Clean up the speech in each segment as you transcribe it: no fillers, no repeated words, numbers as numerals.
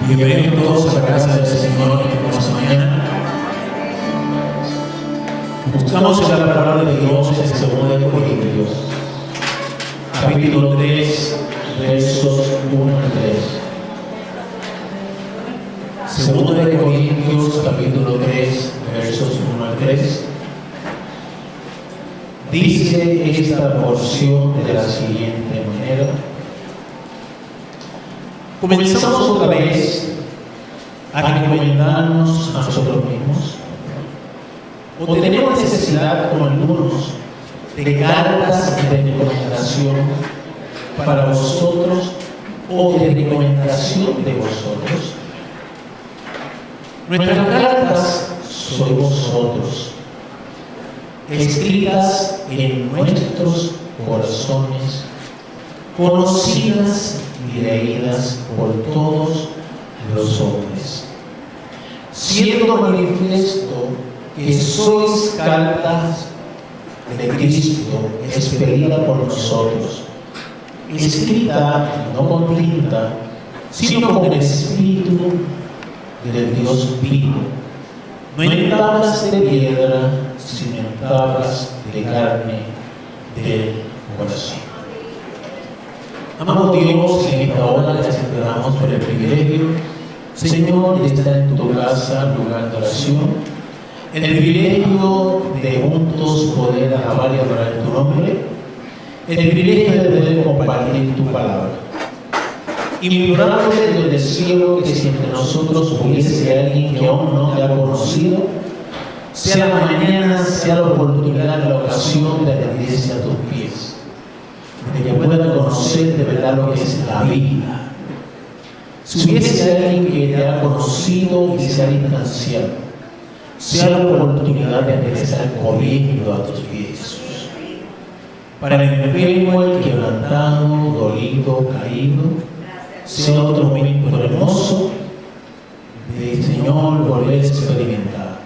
Bienvenidos todos a la casa del Señor en esta mañana. Buscamos en la palabra de Dios en 2 Corintios, capítulo 3, versos 1 al 3. 2 Corintios, capítulo 3, versos 1 al 3. Dice esta porción de la siguiente manera. Comenzamos otra vez a recomendarnos a nosotros mismos. ¿O tenemos necesidad, como algunos, de cartas de recomendación para vosotros o de recomendación de vosotros? Nuestras cartas sois vosotros, escritas en nuestros corazones, conocidas y leídas por todos los hombres, siendo manifiesto que sois cartas de Cristo, expedida por nosotros, escrita no con tinta, sino con el Espíritu del Dios vivo, no en tablas de piedra, sino en tablas de carne del corazón. Amado Dios, en esta hora les entregamos por el privilegio, Señor, de estar en tu casa, lugar de oración, el privilegio de juntos poder alabar y adorar tu nombre, el privilegio de poder compartir tu palabra. Imploramos desde el cielo que si entre nosotros hubiese alguien que aún no te ha conocido, sea la mañana, sea la oportunidad, la ocasión de rendirse a tus pies, de que pueda conocer de verdad lo que es la vida. Si hubiese alguien que te ha conocido y se ha distanciado, sea la oportunidad de regresar corriendo a tus pies, Jesús. Para el enfermo, el quebrantado, dolido, caído, sea otro momento hermoso de, Señor, volver a experimentar,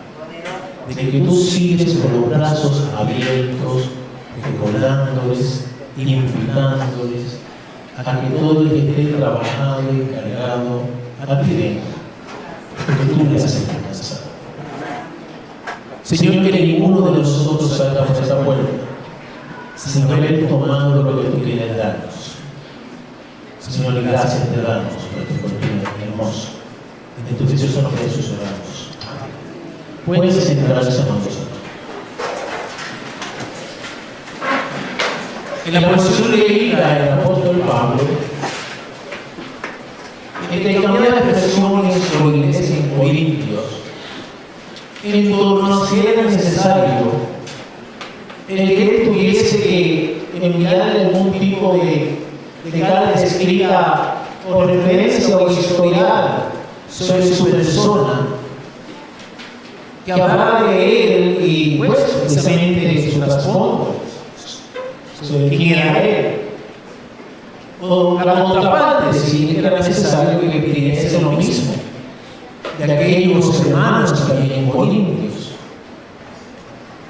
de que tú sigues con los brazos abiertos, recordándoles, invitándoles a que todo el que esté trabajado y cargado a ti venga, porque tú le has alcanzado. Señor, que ninguno de nosotros salga por esta puerta sin haber tomado lo que tú quieres darnos. Señor, gracias te damos por tu contenido hermoso. En tu precioso nombre de Jesús oramos. Puedes sentarse, amados. En la porción leída del apóstol Pablo, intercambiaba expresiones con la iglesia en Corintios en torno a si era necesario el que él tuviese que enviarle algún tipo de carta escrita o referencia o historial sobre su persona, que hablara de él y pues precisamente de su trasfondo, sobre quién era él. O la contraparte, si era necesario que pidiese lo mismo de aquellos hermanos que habían en Corintios.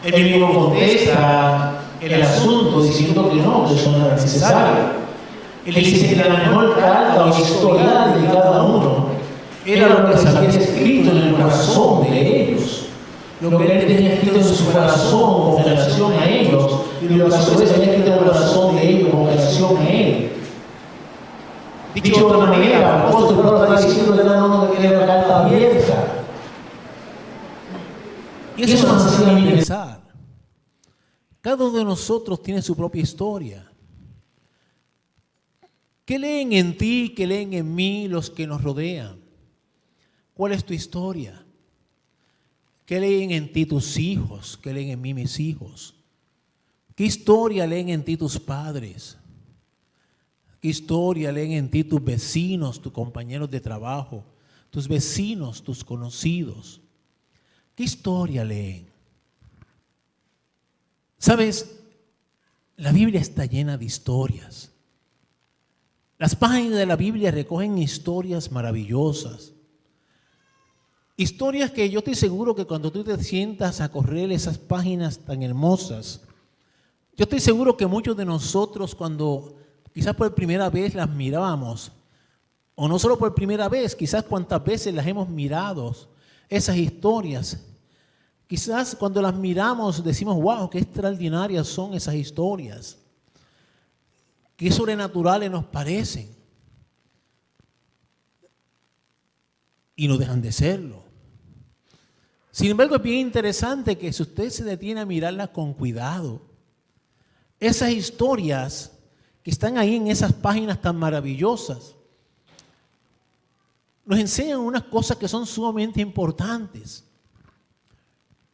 Él mismo contesta el asunto diciendo que no, que eso no era necesario. Él dice que la mejor carta o historial de cada uno era lo que se había escrito en el corazón de ellos, lo que él tenía escrito en su corazón con relación a ellos, y lo que a su vez había escrito en el corazón de ellos con relación a él. Dicho de otra manera, el apóstol Pablo está diciendo que cada uno quiere una carta abierta. Y eso nos hace a mí pensar. Cada uno de nosotros tiene su propia historia. ¿Qué leen en ti, qué leen en mí los que nos rodean? ¿Cuál es tu historia? ¿Qué leen en ti tus hijos? ¿Qué leen en mí mis hijos? ¿Qué historia leen en ti tus padres? ¿Qué historia leen en ti tus vecinos, tus compañeros de trabajo, tus vecinos, tus conocidos? ¿Qué historia leen? ¿Sabes? La Biblia está llena de historias. Las páginas de la Biblia recogen historias maravillosas. Historias que yo estoy seguro que cuando tú te sientas a correr esas páginas tan hermosas, yo estoy seguro que muchos de nosotros cuando quizás por primera vez las mirábamos, O no solo por primera vez, quizás cuántas veces las hemos mirado, esas historias. Quizás cuando las miramos decimos, wow, qué extraordinarias son esas historias. Qué sobrenaturales nos parecen. Y no dejan de serlo. Sin embargo, es bien interesante que si usted se detiene a mirarlas con cuidado, esas historias que están ahí en esas páginas tan maravillosas, nos enseñan unas cosas que son sumamente importantes.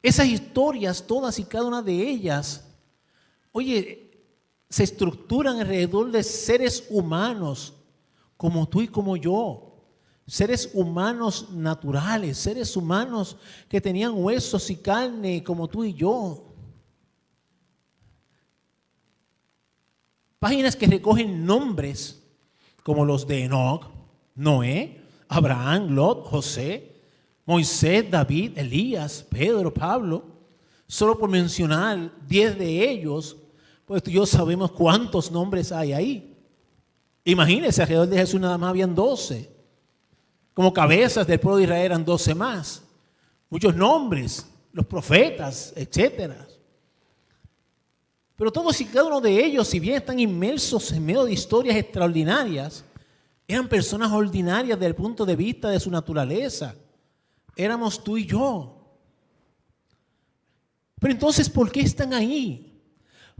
Esas historias, todas y cada una de ellas, oye, se estructuran alrededor de seres humanos como tú y como yo. Seres humanos naturales, seres humanos que tenían huesos y carne como tú y yo. Páginas que recogen nombres como los de Enoc, Noé, Abraham, Lot, José, Moisés, David, Elías, Pedro, Pablo. Solo por mencionar 10 de ellos, pues tú y yo sabemos cuántos nombres hay ahí. Imagínense, alrededor de Jesús nada más habían 12. Como cabezas del pueblo de Israel eran 12 más. Muchos nombres, los profetas, etcétera. Pero todos y cada uno de ellos, si bien están inmersos en medio de historias extraordinarias, eran personas ordinarias desde el punto de vista de su naturaleza. Éramos tú y yo. Pero entonces, ¿por qué están ahí?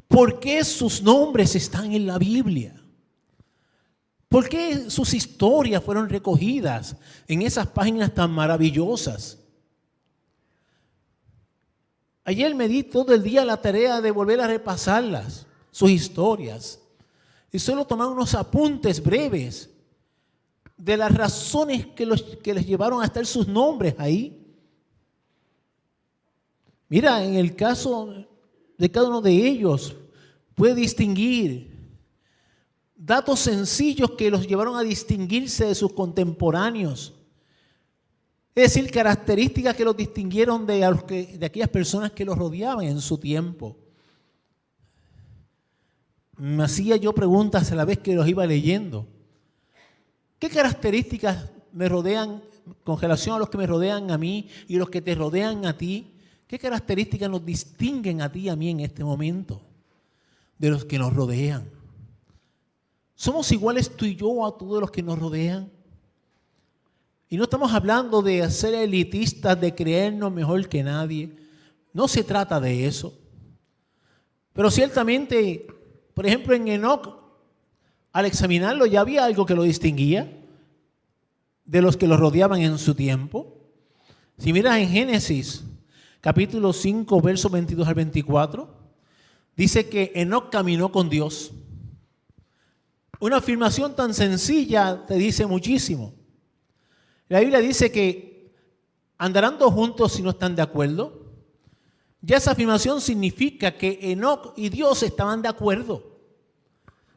¿Por qué sus nombres están en la Biblia? ¿Por qué sus historias fueron recogidas en esas páginas tan maravillosas? Ayer me di todo el día la tarea de volver a repasarlas, sus historias, y solo tomar unos apuntes breves de las razones que les llevaron a estar sus nombres ahí. Mira, en el caso de cada uno de ellos, puede distinguir datos sencillos que los llevaron a distinguirse de sus contemporáneos. Es decir, características que los distinguieron de aquellas personas que los rodeaban en su tiempo. Me hacía yo preguntas a la vez que los iba leyendo. ¿Qué características me rodean con relación a los que me rodean a mí y los que te rodean a ti? ¿Qué características nos distinguen a ti y a mí en este momento de los que nos rodean? ¿Somos iguales tú y yo a todos los que nos rodean? Y no estamos hablando de ser elitistas, de creernos mejor que nadie. No se trata de eso. Pero ciertamente, por ejemplo, en Enoc, al examinarlo ya había algo que lo distinguía de los que lo rodeaban en su tiempo. Si miras en Génesis, capítulo 5, versos 22 al 24, dice que Enoc caminó con Dios. Una afirmación tan sencilla te dice muchísimo. La Biblia dice que andarán dos juntos si no están de acuerdo. Ya esa afirmación significa que Enoc y Dios estaban de acuerdo.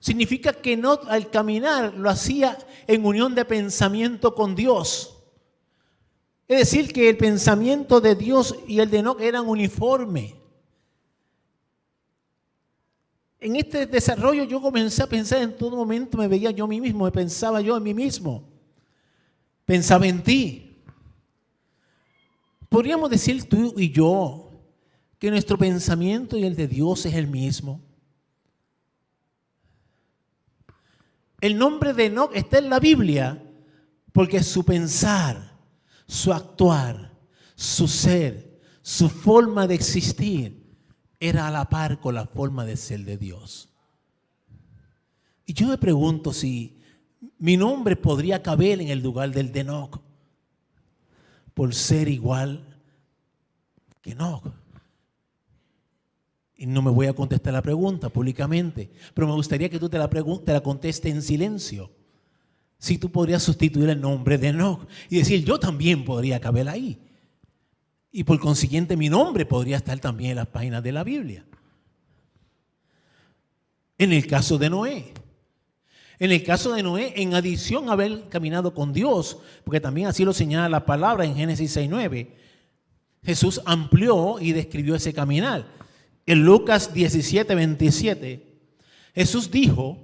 Significa que Enoc al caminar lo hacía en unión de pensamiento con Dios. Es decir, que el pensamiento de Dios y el de Enoc eran uniformes. En este desarrollo yo comencé a pensar en todo momento, me veía yo a mí mismo, me pensaba yo en mí mismo. Pensaba en ti. Podríamos decir tú y yo que nuestro pensamiento y el de Dios es el mismo. El nombre de Enoc está en la Biblia porque su pensar, su actuar, su ser, su forma de existir era a la par con la forma de ser de Dios. Y yo me pregunto si mi nombre podría caber en el lugar del de Enoc por ser igual que Enoc. Y no me voy a contestar la pregunta públicamente, pero me gustaría que tú te la contestes en silencio. Si tú podrías sustituir el nombre de Enoc y decir, yo también podría caber ahí. Y por consiguiente mi nombre podría estar también en las páginas de la Biblia. En el caso de Noé. En el caso de Noé, en adición a haber caminado con Dios, porque también así lo señala la palabra en Génesis 6:9, Jesús amplió y describió ese caminar. En Lucas 17:27, Jesús dijo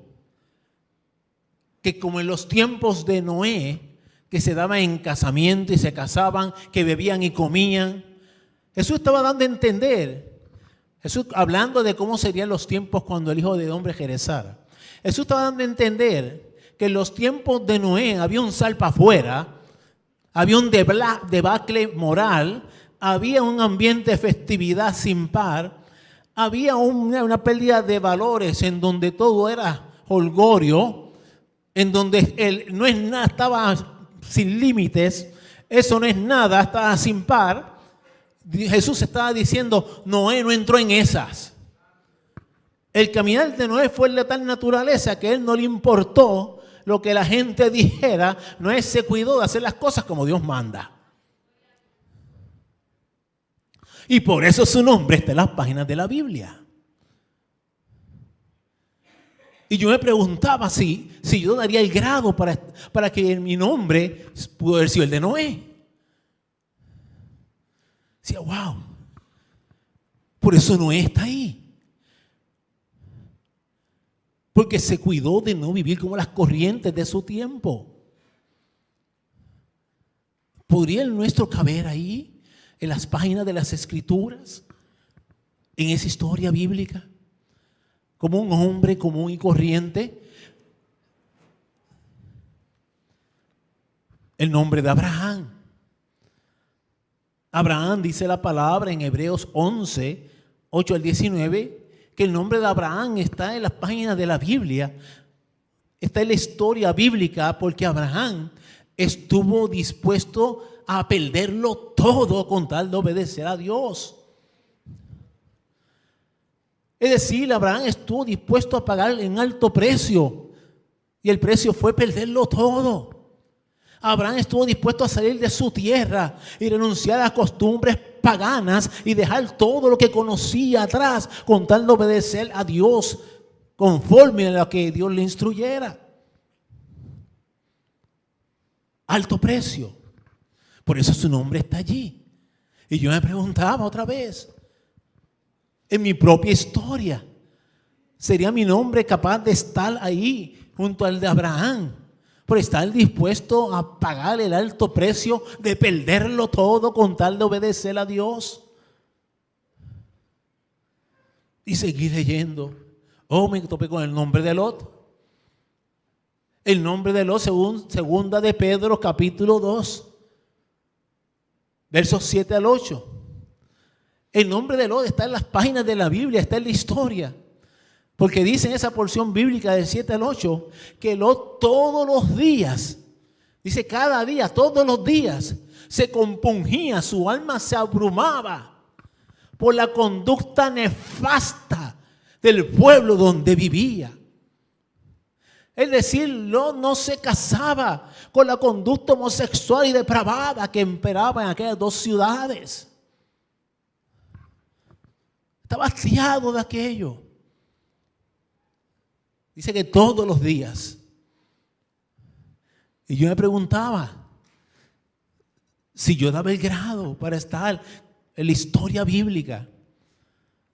que como en los tiempos de Noé, que se daban en casamiento y se casaban, que bebían y comían, Jesús estaba dando a entender, Jesús hablando de cómo serían los tiempos cuando el Hijo del Hombre regresara. Jesús estaba dando a entender que en los tiempos de Noé había un salpa afuera, había un debacle moral, había un ambiente de festividad sin par, había una pérdida de valores en donde todo era holgorio, en donde no es nada, estaba sin límites, eso no es nada, estaba sin par. Jesús estaba diciendo, Noé no entró en esas. El caminar de Noé fue de tal naturaleza que a él no le importó lo que la gente dijera. Noé se cuidó de hacer las cosas como Dios manda. Y por eso su nombre está en las páginas de la Biblia. Y yo me preguntaba si yo daría el grado para que mi nombre pudo haber sido el de Noé. Decía, wow. Por eso Noé está ahí. Porque se cuidó de no vivir como las corrientes de su tiempo. ¿Podría el nuestro caber ahí, en las páginas de las Escrituras, en esa historia bíblica? Como un hombre común y corriente. El nombre de Abraham. Abraham, dice la palabra en Hebreos 11, 8 al 19, que el nombre de Abraham está en las páginas de la Biblia, está en la historia bíblica, porque Abraham estuvo dispuesto a perderlo todo con tal de obedecer a Dios. Es decir, Abraham estuvo dispuesto a pagar en alto precio, y el precio fue perderlo todo. Abraham estuvo dispuesto a salir de su tierra y renunciar a costumbres paganas y dejar todo lo que conocía atrás con tal de obedecer a Dios conforme a lo que Dios le instruyera. Alto precio. Por eso su nombre está allí. Y yo me preguntaba otra vez, en mi propia historia, ¿sería mi nombre capaz de estar ahí junto al de Abraham? Por estar dispuesto a pagar el alto precio de perderlo todo con tal de obedecer a Dios. Y seguí leyendo. Oh, me topé con el nombre de Lot. El nombre de Lot, según segunda de Pedro, capítulo 2, versos 7 al 8. El nombre de Lot está en las páginas de la Biblia, está en la historia. Porque dice en esa porción bíblica del 7 al 8 que Lot todos los días, dice cada día, todos los días, se compungía, su alma se abrumaba por la conducta nefasta del pueblo donde vivía. Es decir, Lot no se casaba con la conducta homosexual y depravada que imperaba en aquellas dos ciudades. Estaba hastiado de aquello. Dice que todos los días. Y yo me preguntaba si yo daba el grado para estar en la historia bíblica.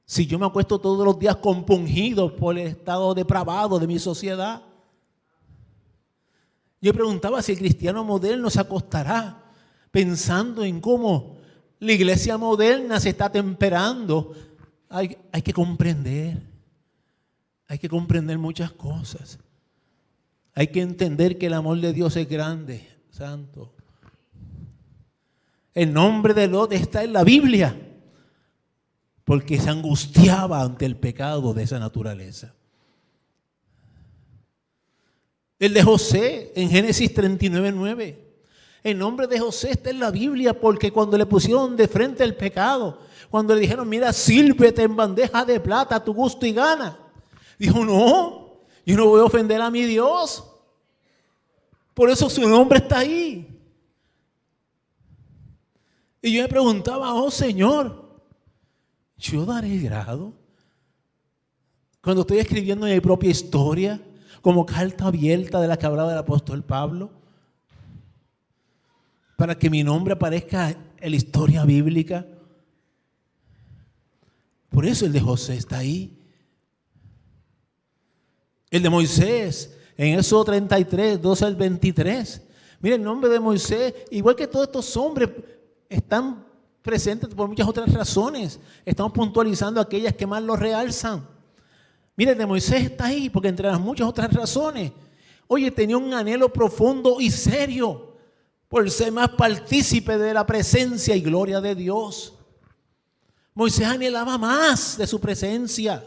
Si yo me acuesto todos los días compungido por el estado depravado de mi sociedad. Yo me preguntaba si el cristiano moderno se acostará pensando en cómo la iglesia moderna se está temperando. Hay que comprender. Hay que comprender muchas cosas. Hay que entender que el amor de Dios es grande, santo. El nombre de Lot está en la Biblia porque se angustiaba ante el pecado de esa naturaleza. El de José en Génesis 39:9. El nombre de José está en la Biblia porque cuando le pusieron de frente el pecado, cuando le dijeron, mira, sírvete en bandeja de plata a tu gusto y gana. Dijo, no, yo no voy a ofender a mi Dios. Por eso su nombre está ahí. Y yo me preguntaba, oh Señor, ¿yo daré el grado? Cuando estoy escribiendo mi propia historia, como carta abierta de la que hablaba el apóstol Pablo, para que mi nombre aparezca en la historia bíblica. Por eso el de José está ahí. El de Moisés, En Éxodo 33, 12 al 23. Mire, el nombre de Moisés, igual que todos estos hombres, están presentes por muchas otras razones. Estamos puntualizando aquellas que más lo realzan. Mire, el de Moisés está ahí porque entre las muchas otras razones, oye, tenía un anhelo profundo y serio por ser más partícipe de la presencia y gloria de Dios. Moisés anhelaba más de su presencia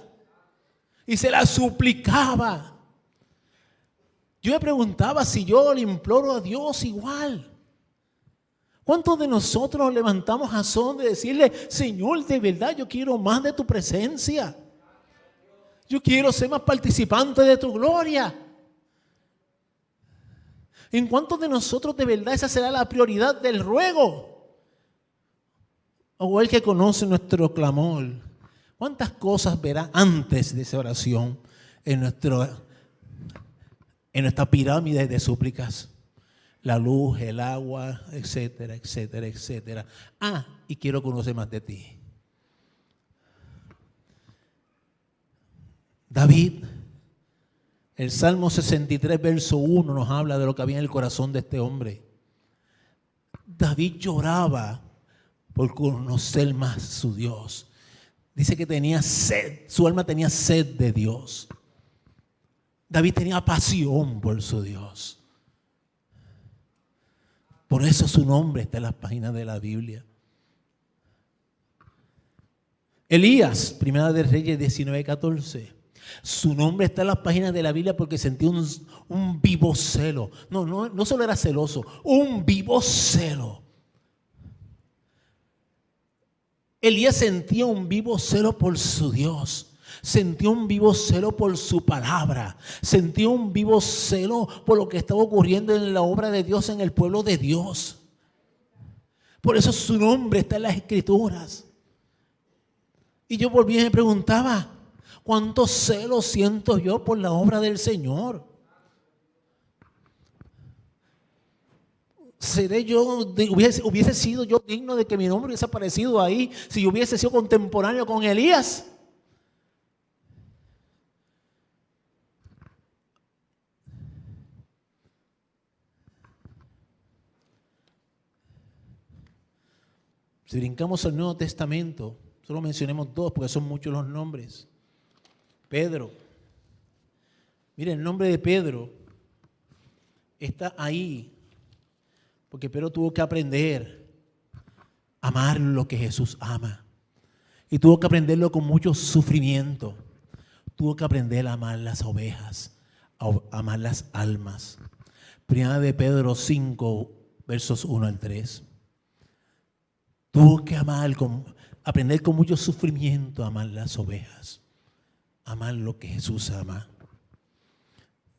y se la suplicaba. Yo me preguntaba si yo le imploro a Dios igual. ¿Cuántos de nosotros levantamos a son de decirle, Señor, de verdad yo quiero más de tu presencia? Yo quiero ser más participante de tu gloria. ¿En cuántos de nosotros de verdad esa será la prioridad del ruego? O el que conoce nuestro clamor. ¿Cuántas cosas verá antes de esa oración en nuestra pirámide de súplicas? La luz, el agua, etcétera, etcétera, etcétera. Y quiero conocer más de ti. David, el Salmo 63, verso 1 nos habla de lo que había en el corazón de este hombre. David lloraba por conocer más su Dios. Dice que tenía sed, su alma tenía sed de Dios. David tenía pasión por su Dios. Por eso su nombre está en las páginas de la Biblia. Elías, Primera de Reyes 19:14. Su nombre está en las páginas de la Biblia porque sentía un vivo celo. No solo era celoso, un vivo celo. Elías sentía un vivo celo por su Dios. Sentía un vivo celo por su palabra. Sentía un vivo celo por lo que estaba ocurriendo en la obra de Dios, en el pueblo de Dios. Por eso su nombre está en las Escrituras. Y yo volví y me preguntaba, ¿cuánto celo siento yo por la obra del Señor? ¿Hubiese sido yo digno de que mi nombre hubiese aparecido ahí si yo hubiese sido contemporáneo con Elías? Si brincamos al Nuevo Testamento, solo mencionemos dos porque son muchos los nombres. Pedro. Mire, el nombre de Pedro está ahí porque Pedro tuvo que aprender a amar lo que Jesús ama. Y tuvo que aprenderlo con mucho sufrimiento. Tuvo que aprender a amar las ovejas, a amar las almas. Primera de Pedro 5, versos 1 al 3. Tuvo que aprender con mucho sufrimiento a amar las ovejas. Amar lo que Jesús ama.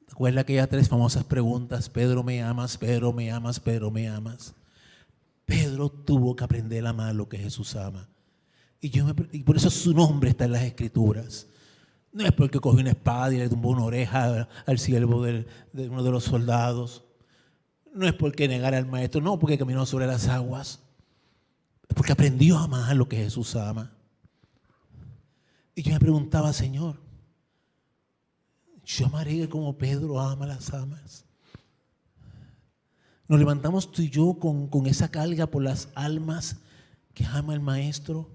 ¿Recuerda aquellas tres famosas preguntas? Pedro, ¿me amas? Pedro, ¿me amas? Pedro, ¿me amas? Pedro tuvo que aprender a amar lo que Jesús ama. Y por eso su nombre está en las Escrituras. No es porque cogió una espada y le tumbó una oreja al siervo de uno de los soldados. No es porque negara al maestro. No, porque caminó sobre las aguas. Es porque aprendió a amar lo que Jesús ama. Y yo me preguntaba, Señor, ¿yo amaré como Pedro ama las almas? ¿Nos levantamos tú y yo con esa carga por las almas que ama el Maestro?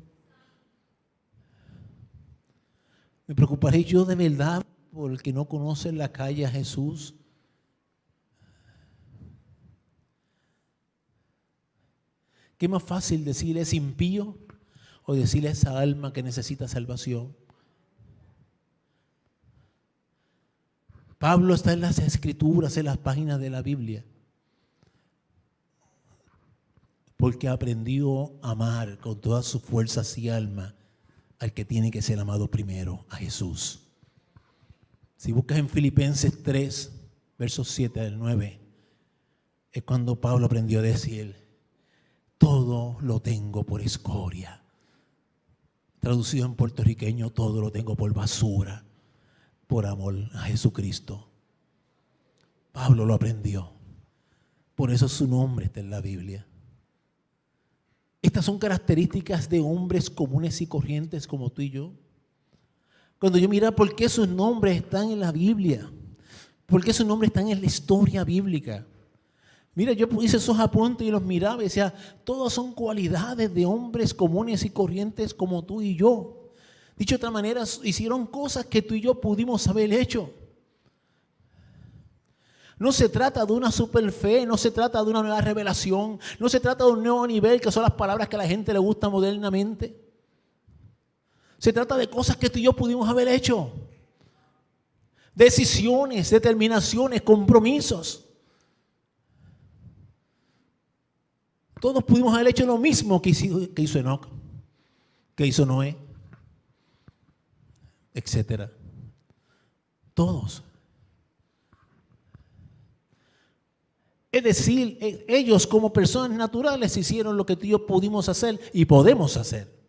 ¿Me preocuparé yo de verdad por el que no conoce en la calle a Jesús? ¿Qué es más fácil decirle es impío o decirle a esa alma que necesita salvación? Pablo está en las Escrituras, en las páginas de la Biblia, porque aprendió a amar con todas sus fuerzas y alma al que tiene que ser amado primero, a Jesús. Si buscas en Filipenses 3, versos 7 al 9, es cuando Pablo aprendió a decir, todo lo tengo por escoria. Traducido en puertorriqueño, todo lo tengo por basura, por amor a Jesucristo. Pablo lo aprendió. Por eso su nombre está en la Biblia. Estas son características de hombres comunes y corrientes como tú y yo. Cuando yo mira por qué sus nombres están en la Biblia, Porque esos nombres están en la historia bíblica. Mira, yo hice esos apuntes y los miraba y decía, todos son cualidades de hombres comunes y corrientes como tú y yo. Dicho de otra manera, hicieron cosas que tú y yo pudimos haber hecho. No se trata de una super fe, no se trata de una nueva revelación, no se trata de un nuevo nivel, que son las palabras que a la gente le gusta modernamente. Se trata de cosas que tú y yo pudimos haber hecho. Decisiones, determinaciones, compromisos. Todos pudimos haber hecho lo mismo que hizo Enoc, que hizo Noé, etcétera. Todos. Es decir, ellos como personas naturales hicieron lo que tú y yo pudimos hacer y podemos hacer.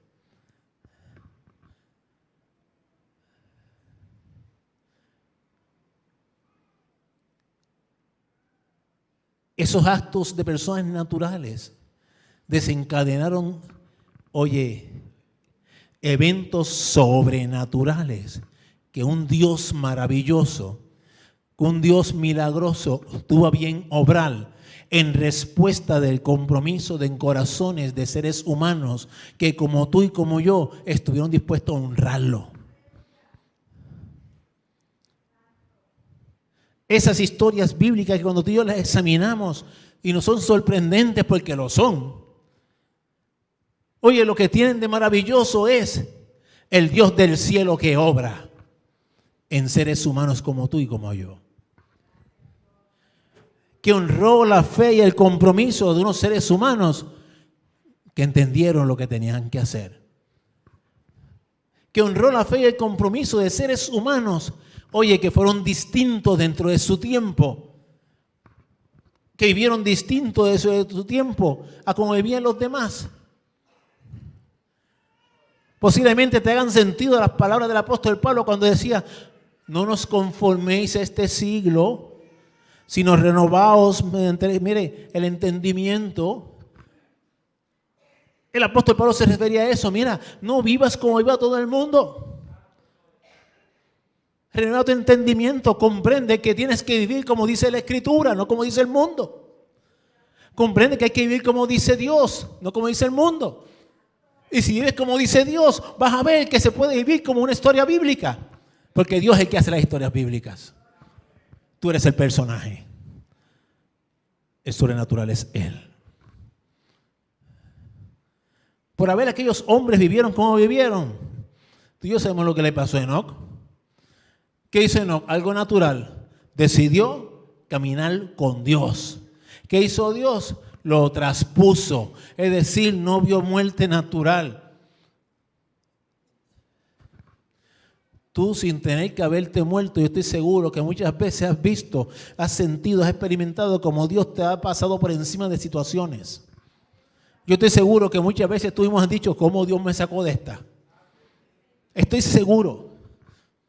Esos actos de personas naturales desencadenaron, eventos sobrenaturales que un Dios maravilloso, un Dios milagroso tuvo a bien obrar en respuesta del compromiso de corazones de seres humanos que como tú y como yo estuvieron dispuestos a honrarlo. Esas historias bíblicas que cuando tú y yo las examinamos y nos son sorprendentes porque lo son. Lo que tienen de maravilloso es el Dios del cielo que obra en seres humanos como tú y como yo. Que honró la fe y el compromiso de unos seres humanos que entendieron lo que tenían que hacer. Que honró la fe y el compromiso de seres humanos, que fueron distintos dentro de su tiempo. Que vivieron distinto de su tiempo a como vivían los demás. Posiblemente te hagan sentido las palabras del apóstol Pablo cuando decía, no nos conforméis a este siglo, sino renovaos mediante, el entendimiento. El apóstol Pablo se refería a eso. Mira, no vivas como viva todo el mundo. Renueva tu entendimiento. Comprende que tienes que vivir como dice la Escritura, no como dice el mundo. Comprende que hay que vivir como dice Dios, no como dice el mundo. Y si vives como dice Dios, vas a ver que se puede vivir como una historia bíblica. Porque Dios es el que hace las historias bíblicas. Tú eres el personaje. El sobrenatural es Él. Por haber aquellos hombres vivieron como vivieron. Tú y yo sabemos lo que le pasó a Enoc. ¿Qué hizo Enoc? Algo natural. Decidió caminar con Dios. ¿Qué hizo Dios? Lo traspuso. Es decir, no vio muerte natural. Tú sin tener que haberte muerto, yo estoy seguro que muchas veces has visto, has sentido, has experimentado como Dios te ha pasado por encima de situaciones. Yo estoy seguro que muchas veces tú hemos dicho cómo Dios me sacó de esta. Estoy seguro.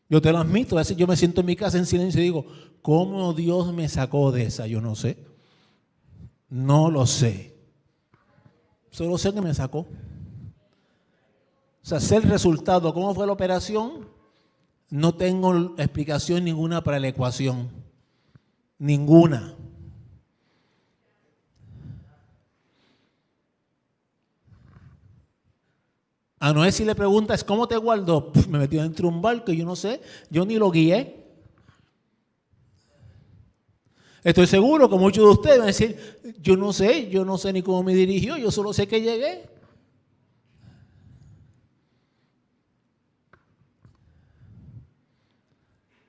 Yo te lo admito. A veces yo me siento en mi casa en silencio y digo, ¿cómo Dios me sacó de esa? Yo no sé. No lo sé. Solo sé que me sacó. O sea, sé el resultado. ¿Cómo fue la operación? No tengo explicación ninguna para la ecuación. Ninguna. A Noé si le preguntas, ¿cómo te guardó? Me metió dentro de un barco y yo no sé, yo ni lo guié. Estoy seguro que muchos de ustedes van a decir, yo no sé ni cómo me dirigió, yo solo sé que llegué.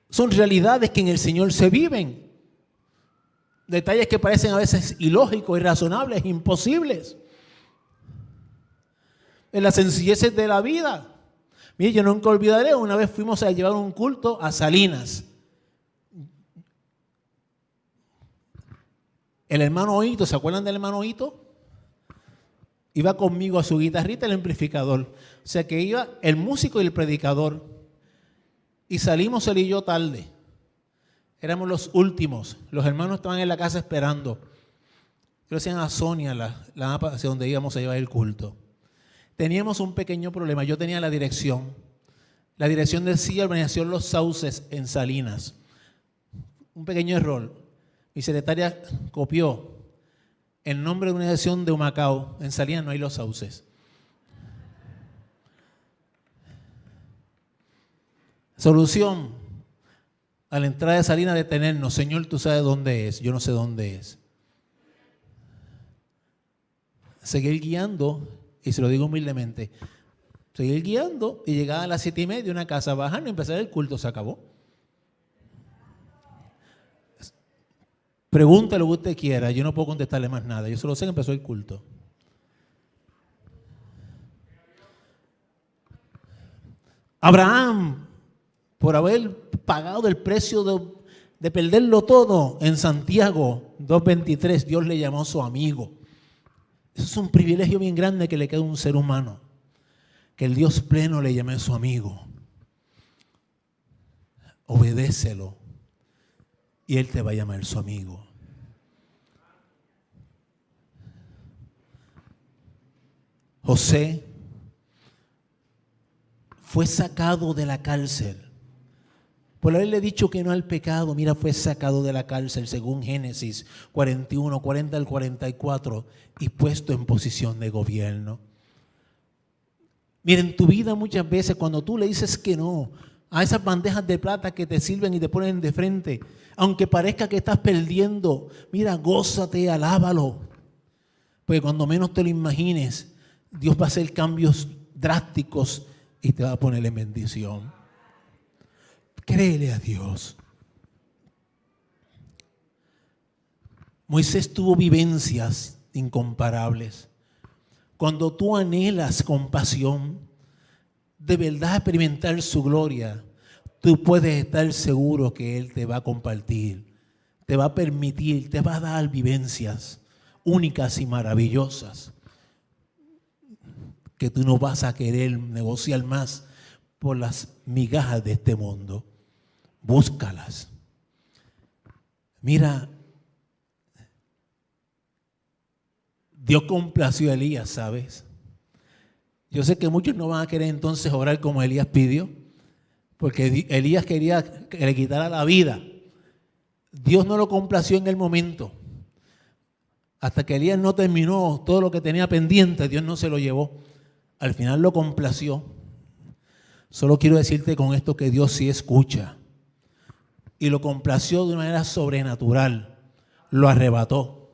Son realidades que en el Señor se viven. Detalles que parecen a veces ilógicos, irrazonables, imposibles. En las sencilleces de la vida. Mire, yo nunca olvidaré, una vez fuimos a llevar un culto a Salinas. El hermano Oito, ¿se acuerdan del hermano Oito? Iba conmigo a su guitarrita, el amplificador. O sea que iba el músico y el predicador. Y salimos él y yo tarde. Éramos los últimos. Los hermanos estaban en la casa esperando. Yo decían a Sonia, la hacia donde íbamos a llevar el culto. Teníamos un pequeño problema. Yo tenía la dirección. La dirección decía Urbanización Los Sauces en Salinas. un pequeño error. Mi secretaria copió el nombre de una dirección de Humacao. En Salinas no hay Los Sauces. Solución. A la entrada de Salinas, detenernos. Señor, tú sabes dónde es. Yo no sé dónde es. Seguir guiando, y se lo digo humildemente, seguir guiando y llegar a las 7:30 a una casa, bajar y empezar el culto, se acabó. Pregúntale lo que usted quiera, yo no puedo contestarle más nada, yo solo sé que empezó el culto. Abraham, por haber pagado el precio de perderlo todo, en Santiago 2:23, Dios le llamó su amigo. Eso es un privilegio bien grande que le queda a un ser humano, que el Dios pleno le llame su amigo. Obedécelo y Él te va a llamar su amigo. José fue sacado de la cárcel. Por haberle dicho que no al pecado, mira, fue sacado de la cárcel según Génesis 41, 40 al 44 y puesto en posición de gobierno. Mira, en tu vida muchas veces cuando tú le dices que no a esas bandejas de plata que te sirven y te ponen de frente, aunque parezca que estás perdiendo, mira, gózate, alábalo. Porque cuando menos te lo imagines, Dios va a hacer cambios drásticos y te va a poner en bendición. Créele a Dios. Moisés tuvo vivencias incomparables. Cuando tú anhelas compasión, de verdad experimentar su gloria, tú puedes estar seguro que Él te va a compartir, te va a permitir, te va a dar vivencias únicas y maravillosas que tú no vas a querer negociar más por las migajas de este mundo. Búscalas. Mira, Dios complació a Elías, ¿sabes? Yo sé que muchos no van a querer entonces orar como Elías pidió, porque Elías quería que le quitara la vida. Dios no lo complació en el momento. Hasta que Elías no terminó todo lo que tenía pendiente, Dios no se lo llevó. Al final lo complació. Solo quiero decirte con esto que Dios sí escucha. Y lo complació de una manera sobrenatural. Lo arrebató.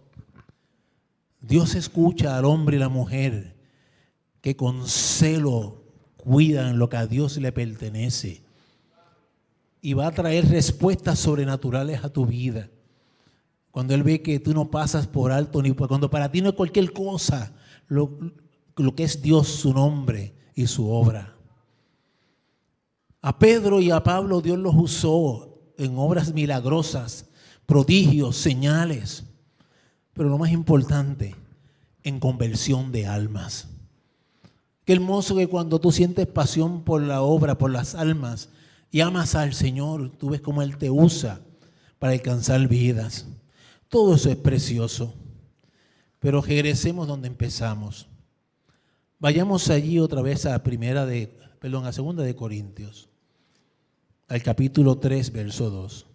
Dios escucha al hombre y la mujer que con celo cuidan lo que a Dios le pertenece. Y va a traer respuestas sobrenaturales a tu vida. Cuando Él ve que tú no pasas por alto, ni cuando para ti no es cualquier cosa, lo que es Dios, su nombre y su obra. A Pedro y a Pablo Dios los usó en obras milagrosas, prodigios, señales. Pero lo más importante, en conversión de almas. Qué hermoso que cuando tú sientes pasión por la obra, por las almas, y amas al Señor, tú ves cómo Él te usa para alcanzar vidas. Todo eso es precioso. Pero regresemos donde empezamos. Vayamos allí otra vez a segunda de Corintios, al capítulo 3, verso 2.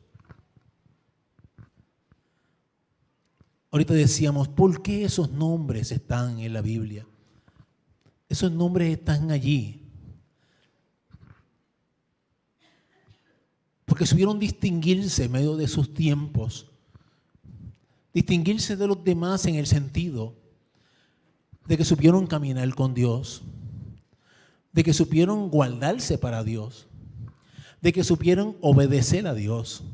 Ahorita decíamos, ¿por qué esos nombres están en la Biblia? Esos nombres están allí porque supieron distinguirse en medio de sus tiempos, distinguirse de los demás en el sentido de que supieron caminar con Dios, de que supieron guardarse para Dios, de que supieron obedecer a Dios,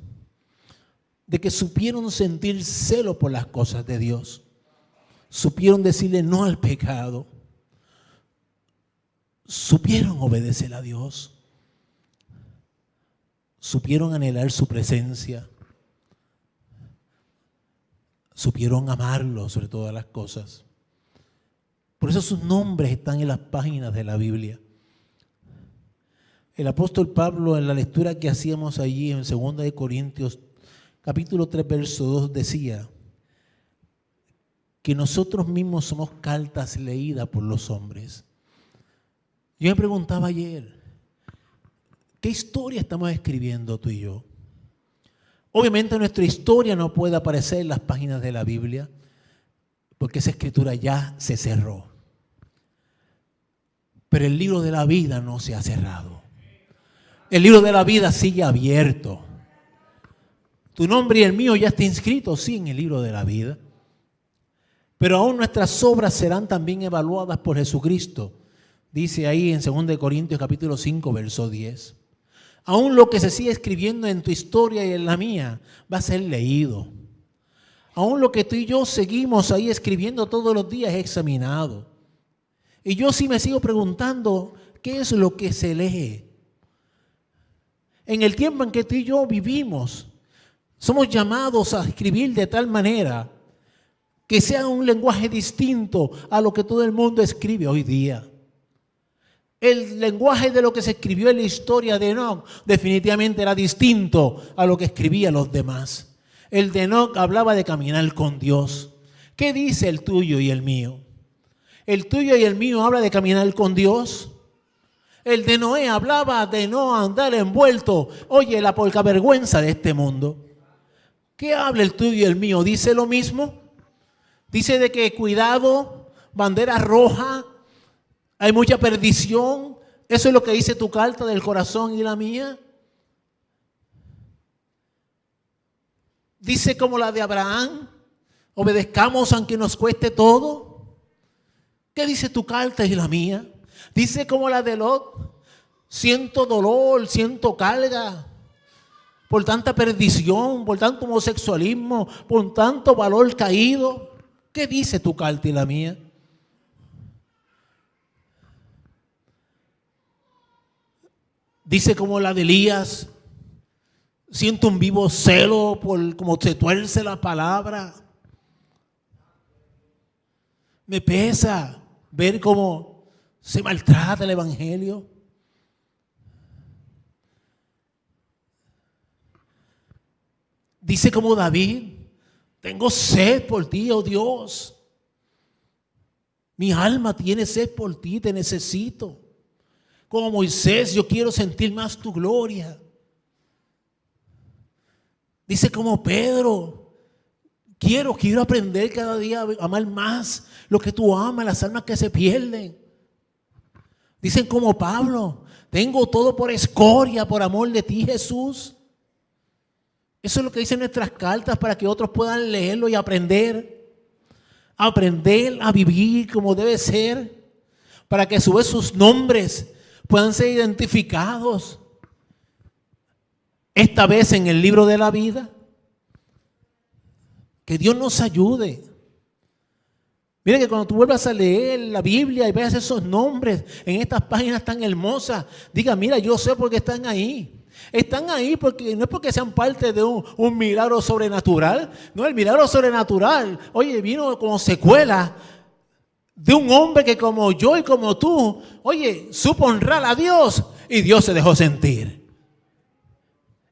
de que supieron sentir celo por las cosas de Dios, supieron decirle no al pecado, supieron obedecer a Dios, supieron anhelar su presencia, supieron amarlo sobre todas las cosas. Por eso sus nombres están en las páginas de la Biblia. El apóstol Pablo, en la lectura que hacíamos allí en 2 de Corintios, capítulo 3, verso 2, decía que nosotros mismos somos cartas leídas por los hombres. Yo me preguntaba ayer, ¿qué historia estamos escribiendo tú y yo? Obviamente nuestra historia no puede aparecer en las páginas de la Biblia porque esa escritura ya se cerró. Pero el libro de la vida no se ha cerrado. El libro de la vida sigue abierto. Tu nombre y el mío ya está inscrito, sí, en el libro de la vida. Pero aún nuestras obras serán también evaluadas por Jesucristo. Dice ahí en 2 Corintios capítulo 5, verso 10. Aún lo que se sigue escribiendo en tu historia y en la mía va a ser leído. Aún lo que tú y yo seguimos ahí escribiendo todos los días es examinado. Y yo sí me sigo preguntando, ¿qué es lo que se lee? En el tiempo en que tú y yo vivimos, somos llamados a escribir de tal manera que sea un lenguaje distinto a lo que todo el mundo escribe hoy día. El lenguaje de lo que se escribió en la historia de Enoc definitivamente era distinto a lo que escribían los demás. El de Enoc hablaba de caminar con Dios. ¿Qué dice el tuyo y el mío? El tuyo y el mío habla de caminar con Dios. El de Noé hablaba de no andar envuelto, oye, la porcavergüenza de este mundo. ¿Qué habla el tuyo y el mío? ¿Dice lo mismo? Dice de que cuidado, bandera roja, hay mucha perdición. ¿Eso es lo que dice tu carta del corazón y la mía? Dice como la de Abraham, obedezcamos aunque nos cueste todo. ¿Qué dice tu carta y la mía? Dice como la de Lot, siento dolor, siento carga por tanta perdición, por tanto homosexualismo, por tanto valor caído. ¿Qué dice tu carta y la mía? Dice como la de Elías, siento un vivo celo por cómo se tuerce la palabra. Me pesa ver cómo se maltrata el evangelio. Dice como David, tengo sed por ti, oh Dios. Mi alma tiene sed por ti, te necesito. Como Moisés, yo quiero sentir más tu gloria. Dice como Pedro, quiero aprender cada día a amar más lo que tú amas, las almas que se pierden. Dicen como Pablo, tengo todo por escoria, por amor de ti, Jesús. Eso es lo que dicen nuestras cartas para que otros puedan leerlo y aprender. Aprender a vivir como debe ser, para que a su vez sus nombres puedan ser identificados. Esta vez en el libro de la vida. Que Dios nos ayude. Mira que cuando tú vuelvas a leer la Biblia y veas esos nombres en estas páginas tan hermosas, diga, mira, yo sé por qué están ahí. Están ahí porque no es porque sean parte de un milagro sobrenatural. No, el milagro sobrenatural, oye, vino como secuela de un hombre que como yo y como tú, oye, supo honrar a Dios y Dios se dejó sentir.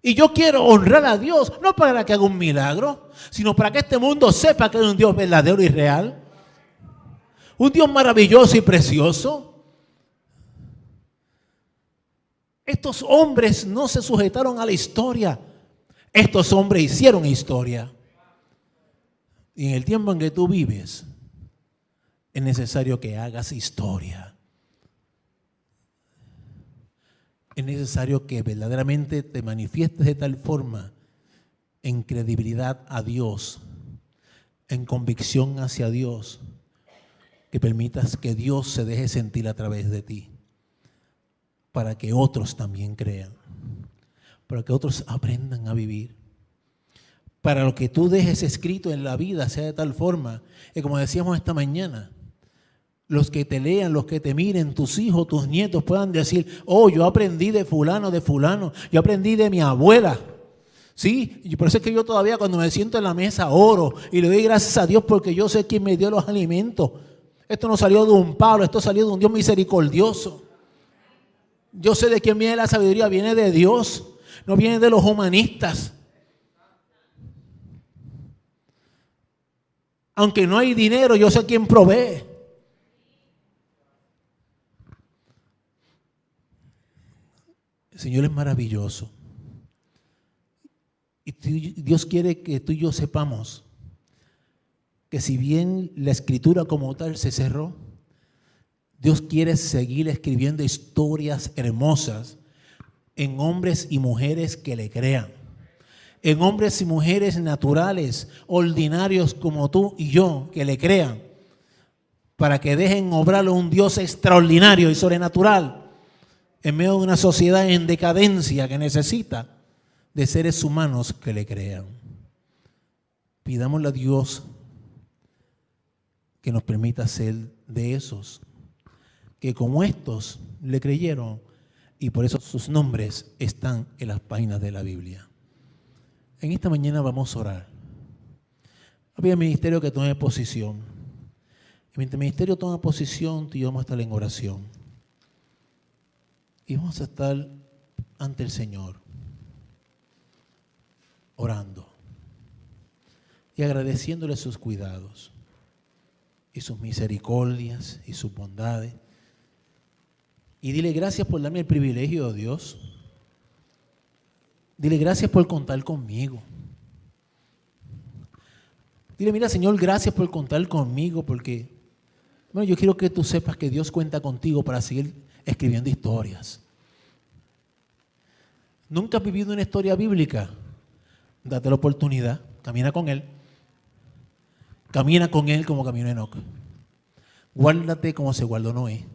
Y yo quiero honrar a Dios, no para que haga un milagro, sino para que este mundo sepa que hay un Dios verdadero y real. Un Dios maravilloso y precioso. Estos hombres no se sujetaron a la historia. Estos hombres hicieron historia. Y en el tiempo en que tú vives, es necesario que hagas historia. Es necesario que verdaderamente te manifiestes de tal forma en credibilidad a Dios, en convicción hacia Dios, que permitas que Dios se deje sentir a través de ti, para que otros también crean, para que otros aprendan a vivir, para lo que tú dejes escrito en la vida sea de tal forma que, como decíamos esta mañana, los que te lean, los que te miren, tus hijos, tus nietos puedan decir, oh, yo aprendí de fulano, yo aprendí de mi abuela. Sí, y por eso es que yo todavía cuando me siento en la mesa oro y le doy gracias a Dios porque yo sé quién me dio los alimentos. Esto no salió de un Pablo, esto salió de un Dios misericordioso. Yo sé de quién viene la sabiduría, viene de Dios, no viene de los humanistas. Aunque no hay dinero, yo sé quién provee. El Señor es maravilloso. Y Dios quiere que tú y yo sepamos que si bien la escritura como tal se cerró, Dios quiere seguir escribiendo historias hermosas en hombres y mujeres que le crean. En hombres y mujeres naturales, ordinarios como tú y yo, que le crean, para que dejen obrarlo un Dios extraordinario y sobrenatural en medio de una sociedad en decadencia que necesita de seres humanos que le crean. Pidámosle a Dios que nos permita ser de esos que como estos le creyeron y por eso sus nombres están en las páginas de la Biblia. En esta mañana vamos a orar. Había ministerio que tome posición. Y mientras el ministerio toma posición, tú y yo vamos a estar en oración. Y vamos a estar ante el Señor, orando y agradeciéndole sus cuidados y sus misericordias y sus bondades. Y dile gracias por darme el privilegio, oh Dios. Dile gracias por contar conmigo. Dile, mira, Señor, gracias por contar conmigo porque, bueno, yo quiero que tú sepas que Dios cuenta contigo para seguir escribiendo historias. ¿Nunca has vivido una historia bíblica? Date la oportunidad, camina con Él. Camina con Él como caminó Enoc. Guárdate como se guardó Noé.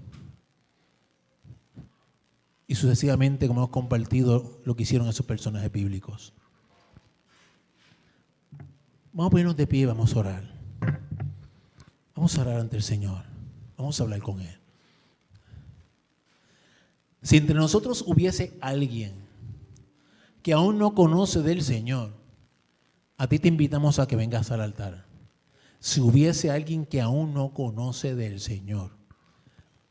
Y sucesivamente como hemos compartido lo que hicieron esos personajes bíblicos. Vamos a ponernos de pie y vamos a orar. Vamos a orar ante el Señor. Vamos a hablar con Él. Si entre nosotros hubiese alguien que aún no conoce del Señor, a ti te invitamos a que vengas al altar. Si hubiese alguien que aún no conoce del Señor,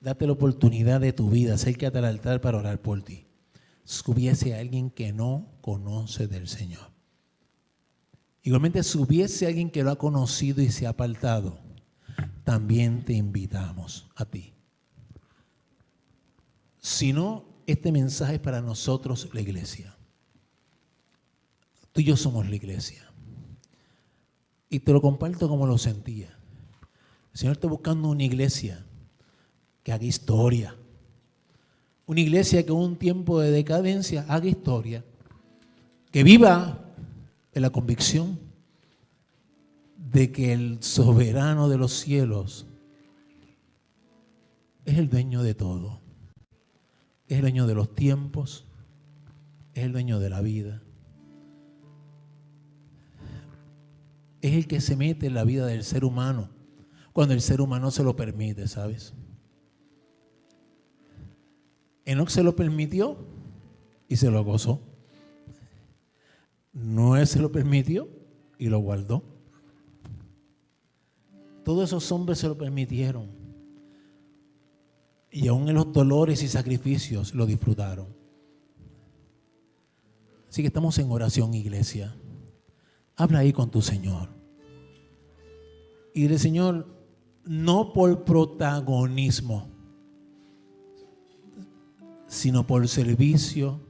date la oportunidad de tu vida, acércate al altar para orar por ti. Si hubiese alguien que no conoce del Señor. Igualmente, si hubiese alguien que lo ha conocido y se ha apartado, también te invitamos a ti. Si no, este mensaje es para nosotros, la iglesia. Tú y yo somos la iglesia. Y te lo comparto como lo sentía. El Señor está buscando una iglesia que haga historia. Una iglesia que en un tiempo de decadencia haga historia. Que viva en la convicción de que el soberano de los cielos es el dueño de todo. Es el dueño de los tiempos. Es el dueño de la vida. Es el que se mete en la vida del ser humano cuando el ser humano se lo permite, ¿sabes? Enoc se lo permitió y se lo gozó. Noé se lo permitió y lo guardó. Todos esos hombres se lo permitieron. Y aún en los dolores y sacrificios lo disfrutaron. Así que estamos en oración, iglesia. Habla ahí con tu Señor. Y dile, Señor, no por protagonismo, sino por servicio,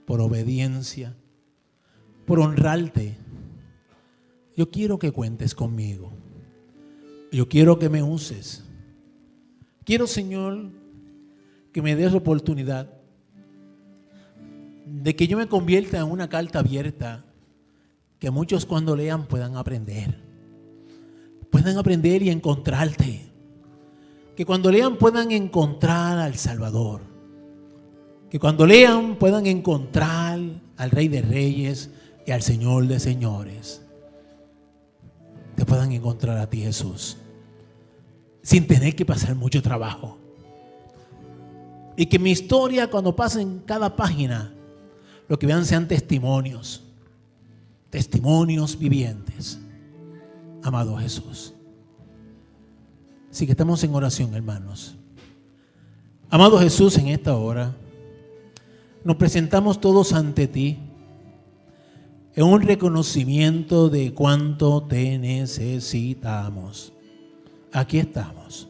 por obediencia, por honrarte. Yo quiero que cuentes conmigo. Yo quiero que me uses. Quiero, Señor, que me des la oportunidad de que yo me convierta en una carta abierta que muchos cuando lean puedan aprender y encontrarte. Que cuando lean puedan encontrar al Salvador. Que cuando lean puedan encontrar al Rey de Reyes y al Señor de Señores. Te puedan encontrar a ti, Jesús, sin tener que pasar mucho trabajo. Y que mi historia, cuando pase en cada página, lo que vean sean testimonios vivientes. Amado Jesús. Así que estamos en oración, hermanos. Amado Jesús, en esta hora nos presentamos todos ante ti en un reconocimiento de cuánto te necesitamos. Aquí estamos.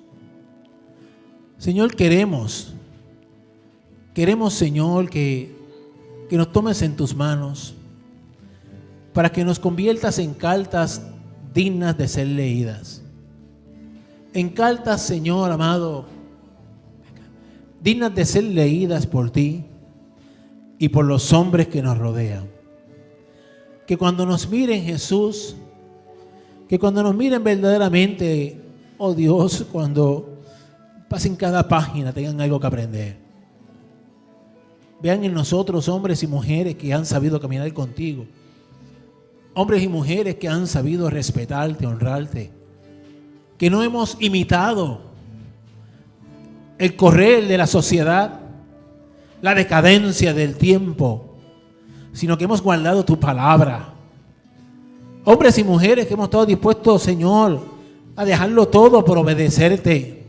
Señor, queremos, Señor, que nos tomes en tus manos, para que nos conviertas en cartas dignas de ser leídas. En cartas, Señor amado, dignas de ser leídas por ti y por los hombres que nos rodean. Que cuando nos miren, Jesús, que cuando nos miren verdaderamente, oh Dios, cuando pasen cada página tengan algo que aprender. Vean en nosotros hombres y mujeres que han sabido caminar contigo. Hombres y mujeres que han sabido respetarte, honrarte. Que no hemos imitado el correr de la sociedad, la decadencia del tiempo, sino que hemos guardado tu palabra. Hombres y mujeres que hemos estado dispuestos, Señor, a dejarlo todo por obedecerte.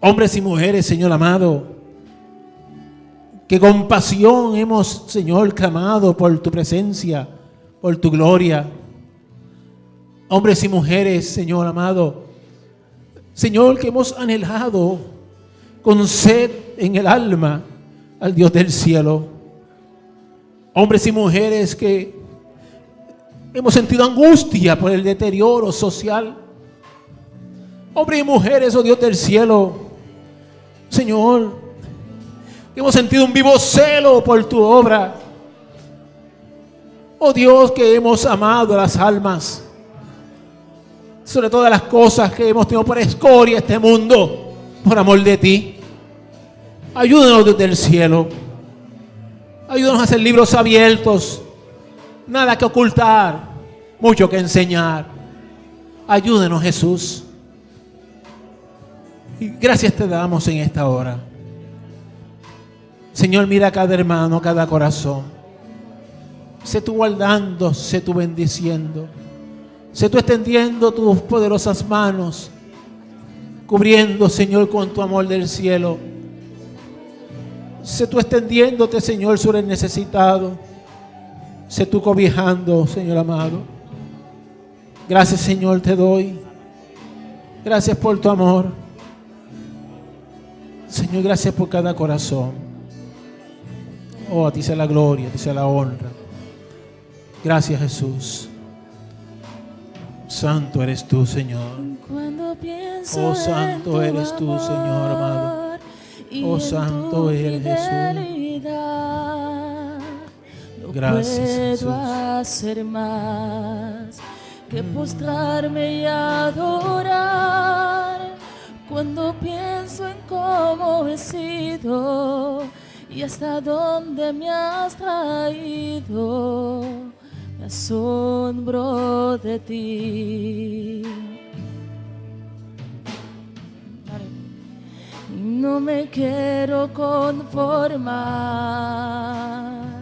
Hombres y mujeres, Señor amado, que con pasión hemos, Señor, clamado por tu presencia, por tu gloria. Hombres y mujeres, Señor amado, Señor, que hemos anhelado con sed en el alma al Dios del cielo. Hombres y mujeres que hemos sentido angustia por el deterioro social. Hombres y mujeres, oh Dios del cielo, Señor, que hemos sentido un vivo celo por tu obra. Oh Dios, que hemos amado a las almas, sobre todas las cosas que hemos tenido por escoria este mundo, por amor de ti. Ayúdanos desde el cielo. Ayúdanos a hacer libros abiertos, nada que ocultar, mucho que enseñar. Ayúdanos, Jesús. Y gracias te damos en esta hora. Señor, mira a cada hermano, cada corazón. Sé tú guardando, sé tú bendiciendo. Sé tú extendiendo tus poderosas manos, cubriendo, Señor, con tu amor del cielo. Sé tú extendiéndote, Señor, sobre el necesitado. Sé tú cobijando, Señor amado. Gracias, Señor, te doy. Gracias por tu amor. Señor, gracias por cada corazón. Oh, a ti sea la gloria, a ti sea la honra. Gracias, Jesús. Santo eres tú, Señor. Oh, santo eres tú, Señor amado. Oh, santo eres Jesús. Gracias, Jesús. No puedo hacer más que postrarme y adorar. Cuando pienso en cómo he sido y hasta dónde me has traído, me asombro de ti. No me quiero conformar